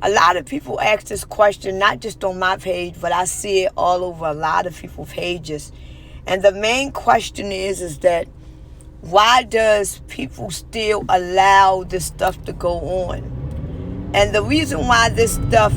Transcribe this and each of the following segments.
A lot of people ask this question, not just on my page, but I see it all over a lot of people's pages. And the main question is that why does people still allow this stuff to go on? And the reason why this stuff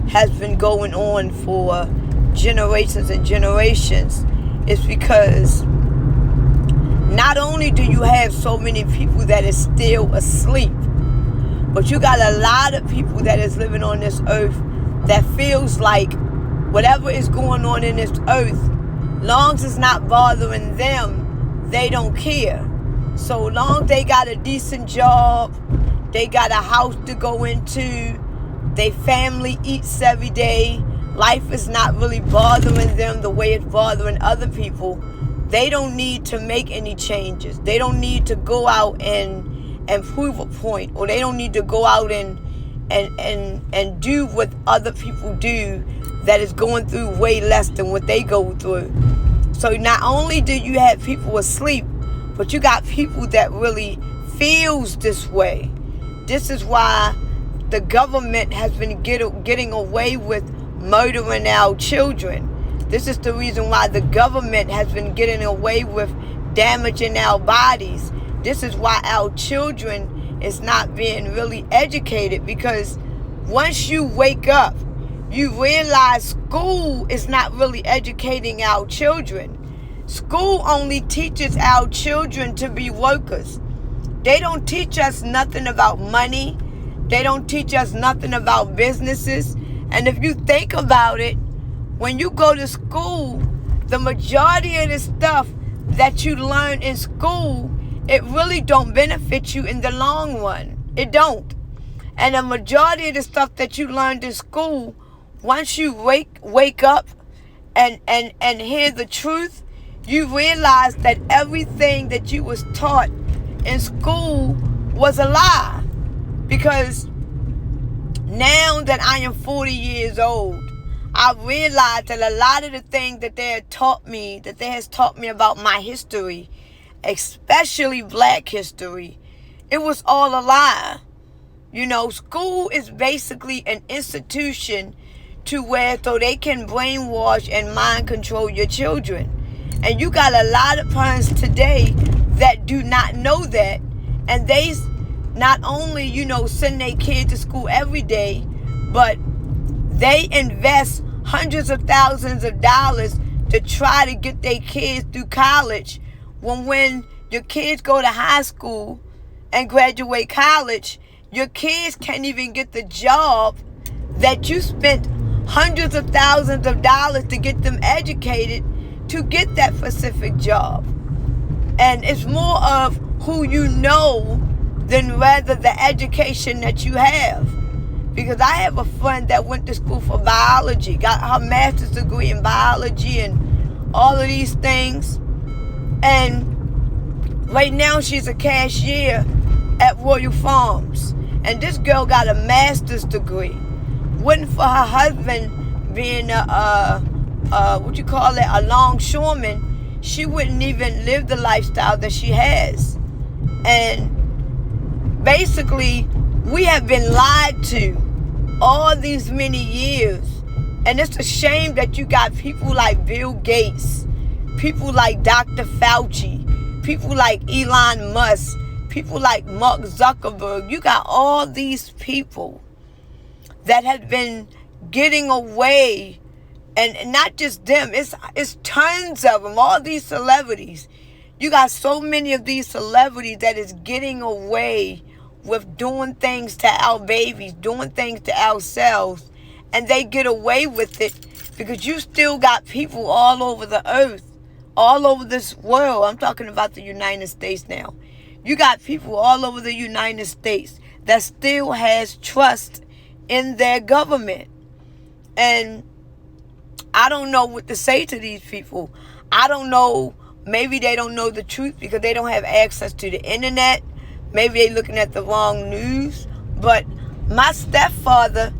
has been going on for generations and generations is because not only do you have so many people that is still asleep, but you got a lot of people that is living on this earth that feels like whatever is going on in this earth, long as it's not bothering them, they don't care. So long they got a decent job, they got a house to go into, their family eats every day, life is not really bothering them the way it's bothering other people, they don't need to make any changes. They don't need to go out and prove a point, or they don't need to go out and do what other people do that is going through way less than what they go through. So not only do you have people asleep, but you got people that really feels this way. This is why the government has been getting away with murdering our children. This is the reason why the government has been getting away with damaging our bodies. This is why our children is not being really educated, because once you wake up, you realize school is not really educating our children. School only teaches our children to be workers. They don't teach us nothing about money. They don't teach us nothing about businesses. And if you think about it, when you go to school, the majority of the stuff that you learn in school, it really don't benefit you in the long run. It don't. And the majority of the stuff that you learned in school, once you wake up and hear the truth, you realize that everything that you was taught in school was a lie. Because now that I am 40 years old, I realized that a lot of the things that they had taught me, that they has taught me about my history, especially black history, it was all a lie. You know, school is basically an institution to where so they can brainwash and mind control your children. And you got a lot of parents today that do not know that, and they not only, send their kids to school every day, but they invest hundreds of thousands of dollars to try to get their kids through college, when your kids go to high school and graduate college, your kids can't even get the job that you spent hundreds of thousands of dollars to get them educated to get that specific job. And it's more of who you know than rather the education that you have. Because I have a friend that went to school for biology, got her master's degree in biology and all of these things. And right now she's a cashier at Royal Farms. And this girl got a master's degree. Wasn't for her husband being a longshoreman, she wouldn't even live the lifestyle that she has. And basically, we have been lied to all these many years. And it's a shame that you got people like Bill Gates, people like Dr. Fauci, people like Elon Musk, people like Mark Zuckerberg. You got all these people that have been getting away, and not just them, it's tons of them, all these celebrities. You got so many of these celebrities that is getting away with doing things to our babies, doing things to ourselves, and they get away with it because you still got people all over the earth, all over this world. I'm talking about the United States now. You got people all over the United States that still has trust in their government. And I don't know what to say to these people. I don't know. Maybe they don't know the truth because they don't have access to the internet. Maybe they're looking at the wrong news. But my stepfather,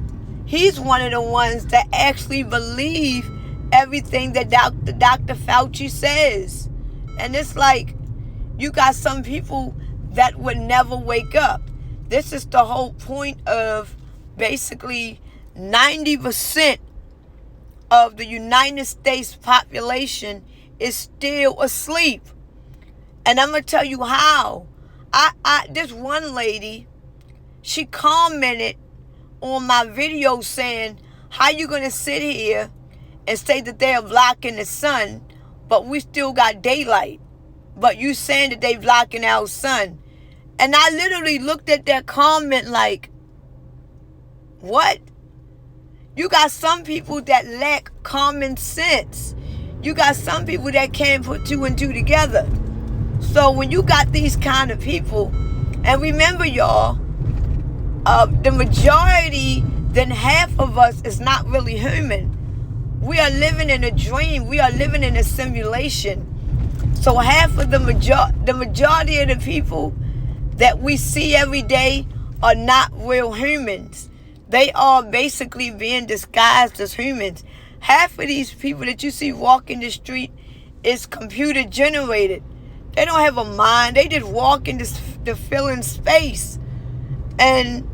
he's one of the ones that actually believe everything that Dr. Fauci says. And it's like, you got some people that would never wake up. This is the whole point of basically 90% of the United States population is still asleep. And I'm going to tell you how. This one lady, she commented on my video saying, how you going to sit here and say that they are blocking the sun, but we still got daylight? But you saying that they blocking our sun. And I literally looked at that comment like, what? You got some people that lack common sense. You got some people that can't put two and two together. So when you got these kind of people, and remember y'all, the majority, then half of us is not really human. We are living in a dream. We are living in a simulation. So half of the majority of the people that we see every day are not real humans. They are basically being disguised as humans. Half of these people that you see walking the street is computer generated. They don't have a mind. They just walk in the filling space. And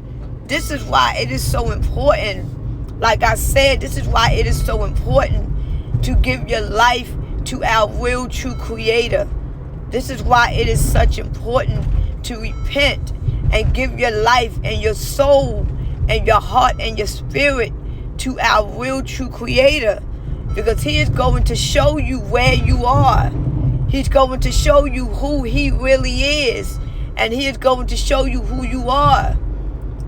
this is why it is so important. Like I said, this is why it is so important to give your life to our real true creator. This is why it is such important to repent and give your life and your soul and your heart and your spirit to our real true creator, because he is going to show you where you are. He's going to show you who he really is, and he is going to show you who you are.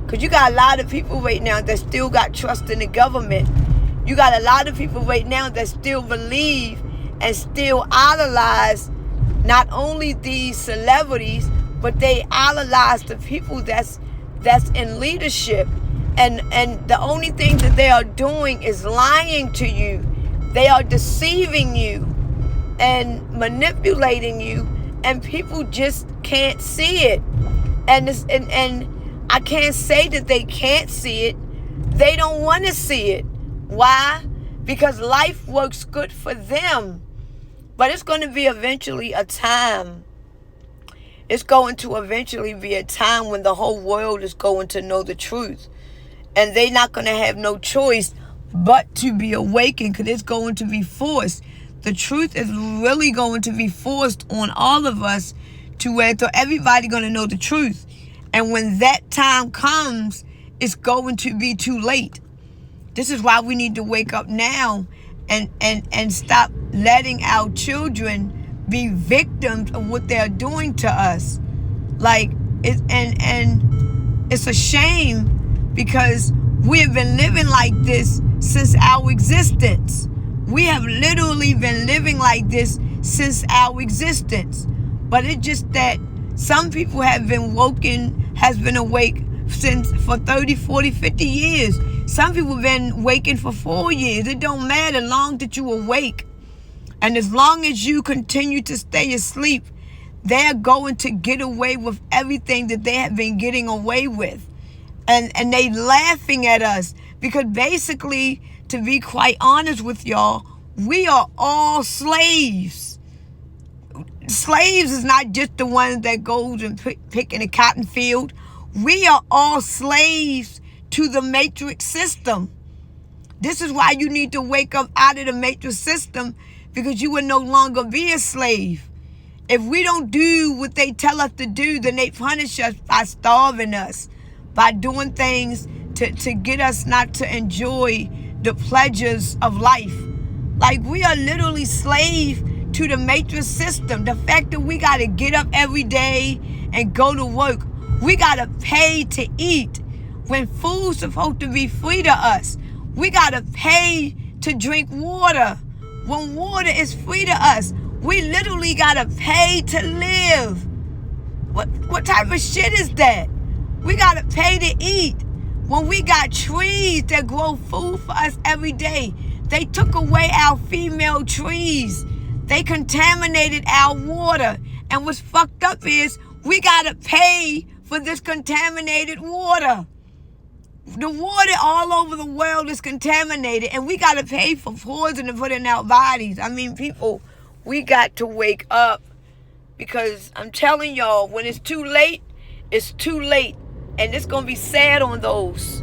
Because you got a lot of people right now that still got trust in the government. You got a lot of people right now that still believe and still idolize not only these celebrities, but they idolize the people that's in leadership. And the only thing that they are doing is lying to you. They are deceiving you and manipulating you, and people just can't see it. And I can't say that they can't see it. They don't want to see it. Why? Because life works good for them. But it's going to be eventually a time. It's going to eventually be a time when the whole world is going to know the truth. And they're not going to have no choice but to be awakened, because it's going to be forced. The truth is really going to be forced on all of us to where everybody going to know the truth. And when that time comes, it's going to be too late. This is why we need to wake up now and stop letting our children be victims of what they're doing to us. Like, it's a shame, because we have been living like this since our existence. We have literally been living like this since our existence. But it's just that some people has been awake for 30, 40, 50 years. Some people have been waking for 4 years. It don't matter long that you awake. And as long as you continue to stay asleep, they're going to get away with everything that they have been getting away with. And they laughing at us, because basically, to be quite honest with y'all, we are all slaves. Slaves is not just the ones that goes and pick in a cotton field. We are all slaves to the matrix system. This is why you need to wake up out of the matrix system, because you will no longer be a slave. If we don't do what they tell us to do, then they punish us by starving us, by doing things to get us not to enjoy the pleasures of life. Like, we are literally slave to the matrix system. The fact that we got to get up every day and go to work. We got to pay to eat when food's supposed to be free to us. We got to pay to drink water when water is free to us. We literally got to pay to live. What type of shit is that? We got to pay to eat when we got trees that grow food for us every day. They took away our female trees. They contaminated our water. And what's fucked up is we got to pay for this contaminated water. The water all over the world is contaminated, and we got to pay for poison to put in our bodies. I mean, people, we got to wake up, because I'm telling y'all, when it's too late, it's too late. And it's going to be sad on those